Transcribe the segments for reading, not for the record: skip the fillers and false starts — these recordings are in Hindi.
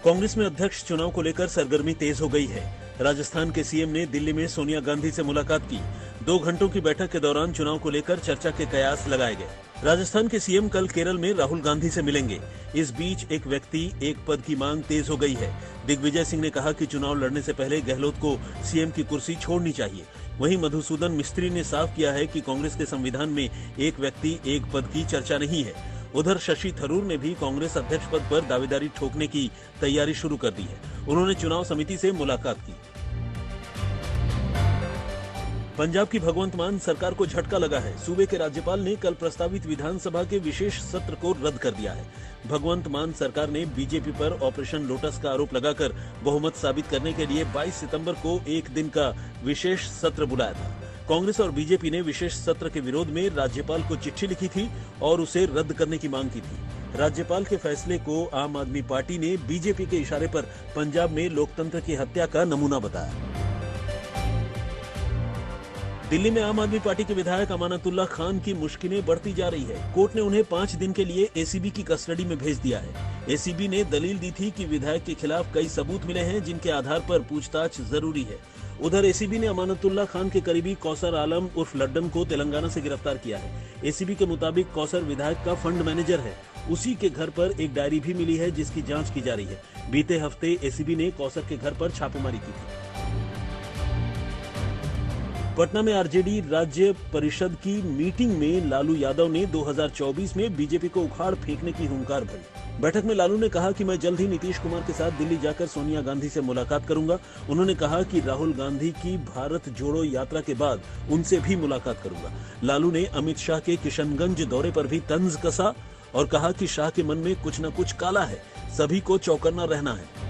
कांग्रेस में अध्यक्ष चुनाव को लेकर सरगर्मी तेज हो गई है। राजस्थान के सीएम ने दिल्ली में सोनिया गांधी से मुलाकात की। 2 घंटों की बैठक के दौरान चुनाव को लेकर चर्चा के कयास लगाए गए। राजस्थान के सीएम कल केरल में राहुल गांधी से मिलेंगे। इस बीच एक व्यक्ति एक पद की मांग तेज हो गई है। दिग्विजय सिंह ने कहा कि चुनाव लड़ने से पहले गहलोत को सीएम की कुर्सी छोड़नी चाहिए। वहीं मधुसूदन मिस्त्री ने साफ किया है कि कांग्रेस के संविधान में एक व्यक्ति एक पद की चर्चा नहीं है। उधर शशि थरूर ने भी कांग्रेस अध्यक्ष पद पर दावेदारी ठोकने की तैयारी शुरू कर दी है। उन्होंने चुनाव समिति से मुलाकात की। पंजाब की भगवंत मान सरकार को झटका लगा है। सूबे के राज्यपाल ने कल प्रस्तावित विधानसभा के विशेष सत्र को रद्द कर दिया है। भगवंत मान सरकार ने बीजेपी पर ऑपरेशन लोटस का आरोप लगाकर बहुमत साबित करने के लिए 22 सितंबर को एक दिन का विशेष सत्र बुलाया था। कांग्रेस और बीजेपी ने विशेष सत्र के विरोध में राज्यपाल को चिट्ठी लिखी थी और उसे रद्द करने की मांग की थी। राज्यपाल के फैसले को आम आदमी पार्टी ने बीजेपी के इशारे पर पंजाब में लोकतंत्र की हत्या का नमूना बताया। दिल्ली में आम आदमी पार्टी के विधायक अमानतुल्लाह खान की मुश्किलें बढ़ती जा रही है। कोर्ट ने उन्हें 5 दिन के लिए एसीबी की कस्टडी में भेज दिया है। एसीबी ने दलील दी थी कि विधायक के खिलाफ कई सबूत मिले हैं जिनके आधार पर पूछताछ जरूरी है। उधर एसीबी ने अमानतुल्लाह खान के करीबी कौसर आलम उर्फ लड्डन को तेलंगाना से गिरफ्तार किया है। एसीबी के मुताबिक कौसर विधायक का फंड मैनेजर है। उसी के घर पर एक डायरी भी मिली है जिसकी जांच की जा रही है। बीते हफ्ते एसीबी ने कौसर के घर पर छापेमारी की थी। पटना में आरजेडी राज्य परिषद की मीटिंग में लालू यादव ने 2024 में बीजेपी को उखाड़ फेंकने की हुंकार भरी। बैठक में लालू ने कहा कि मैं जल्द ही नीतीश कुमार के साथ दिल्ली जाकर सोनिया गांधी से मुलाकात करूंगा। उन्होंने कहा कि राहुल गांधी की भारत जोड़ो यात्रा के बाद उनसे भी मुलाकात करूंगा। लालू ने अमित शाह के किशनगंज दौरे पर भी तंज कसा और कहा कि शाह के मन में कुछ न कुछ काला है, सभी को चौकन्ना रहना है।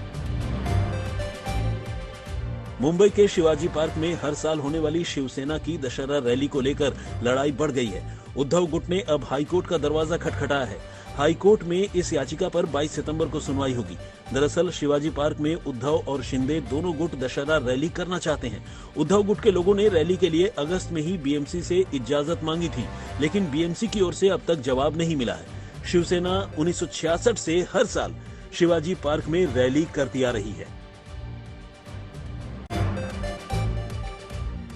मुंबई के शिवाजी पार्क में हर साल होने वाली शिवसेना की दशहरा रैली को लेकर लड़ाई बढ़ गई है। उद्धव गुट ने अब हाईकोर्ट का दरवाजा खटखटाया है। हाईकोर्ट में इस याचिका पर 22 सितंबर को सुनवाई होगी। दरअसल शिवाजी पार्क में उद्धव और शिंदे दोनों गुट दशहरा रैली करना चाहते हैं। उद्धव गुट के लोगों ने रैली के लिए अगस्त में ही बीएमसी से इजाजत मांगी थी, लेकिन बीएमसी की ओर से अब तक जवाब नहीं मिला है। शिवसेना 1966 से हर साल शिवाजी पार्क में रैली करती आ रही है।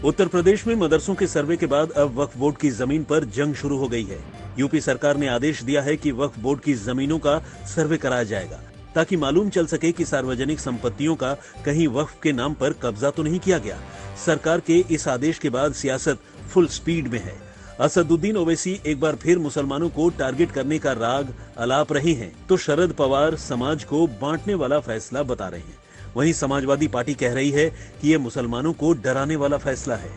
उत्तर प्रदेश में मदरसों के सर्वे के बाद अब वक्फ बोर्ड की जमीन पर जंग शुरू हो गई है। यूपी सरकार ने आदेश दिया है कि वक्फ बोर्ड की जमीनों का सर्वे कराया जाएगा ताकि मालूम चल सके कि सार्वजनिक संपत्तियों का कहीं वक्फ के नाम पर कब्जा तो नहीं किया गया। सरकार के इस आदेश के बाद सियासत फुल स्पीड में है। असदुद्दीन ओवैसी एक बार फिर मुसलमानों को टारगेट करने का राग अलाप रहे हैं तो शरद पवार समाज को बांटने वाला फैसला बता रहे हैं। वहीं समाजवादी पार्टी कह रही है कि यह मुसलमानों को डराने वाला फैसला है।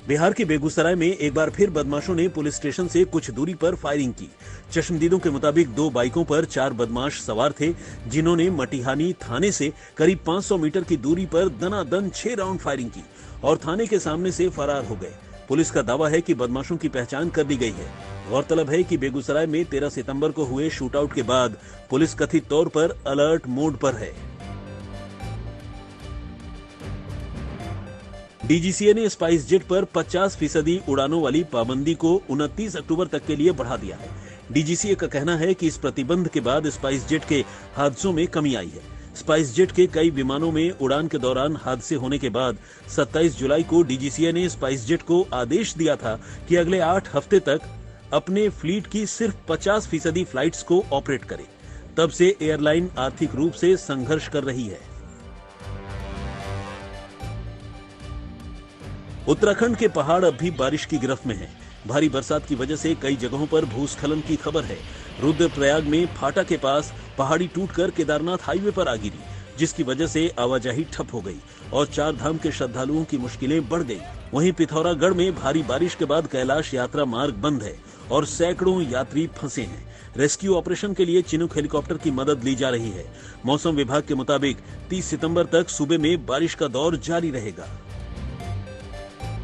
बिहार के बेगूसराय में एक बार फिर बदमाशों ने पुलिस स्टेशन से कुछ दूरी पर फायरिंग की। चश्मदीदों के मुताबिक 2 बाइकों पर 4 बदमाश सवार थे, जिन्होंने मटिहानी थाने से करीब 500 मीटर की दूरी पर दनादन 6 राउंड फायरिंग की और थाने के सामने से फरार हो गए। पुलिस का दावा है कि बदमाशों की पहचान कर ली गई है। गौरतलब है कि बेगूसराय में 13 सितंबर को हुए शूटआउट के बाद पुलिस कथित तौर पर अलर्ट मोड पर है। डीजीसीए ने स्पाइस जेट पर 50% उड़ानों वाली पाबंदी को 29 अक्टूबर तक के लिए बढ़ा दिया है। डीजीसीए का कहना है कि इस प्रतिबंध के बाद स्पाइस जेट के हादसों में कमी आई है। स्पाइस जेट के कई विमानों में उड़ान के दौरान हादसे होने के बाद 27 जुलाई को डीजीसीए ने स्पाइस जेट को आदेश दिया था कि अगले 8 हफ्ते तक अपने फ्लीट की सिर्फ 50% फ्लाइट्स को ऑपरेट करे। तब से एयरलाइन आर्थिक रूप से संघर्ष कर रही है। उत्तराखंड के पहाड़ अब भी बारिश की गिरफ्त में हैं। भारी बरसात की वजह से कई जगहों पर भूस्खलन की खबर है। रुद्रप्रयाग में फाटा के पास पहाड़ी टूटकर केदारनाथ हाईवे पर आ गिरी, जिसकी वजह से आवाजाही ठप हो गई और 4 धाम के श्रद्धालुओं की मुश्किलें बढ़ गई। वहीं पिथौरागढ़ में भारी बारिश के बाद कैलाश यात्रा मार्ग बंद है और सैकड़ों यात्री फंसे हैं। रेस्क्यू ऑपरेशन के लिए चिनूक हेलीकॉप्टर की मदद ली जा रही है। मौसम विभाग के मुताबिक 30 सितंबर तक सूबे में बारिश का दौर जारी रहेगा।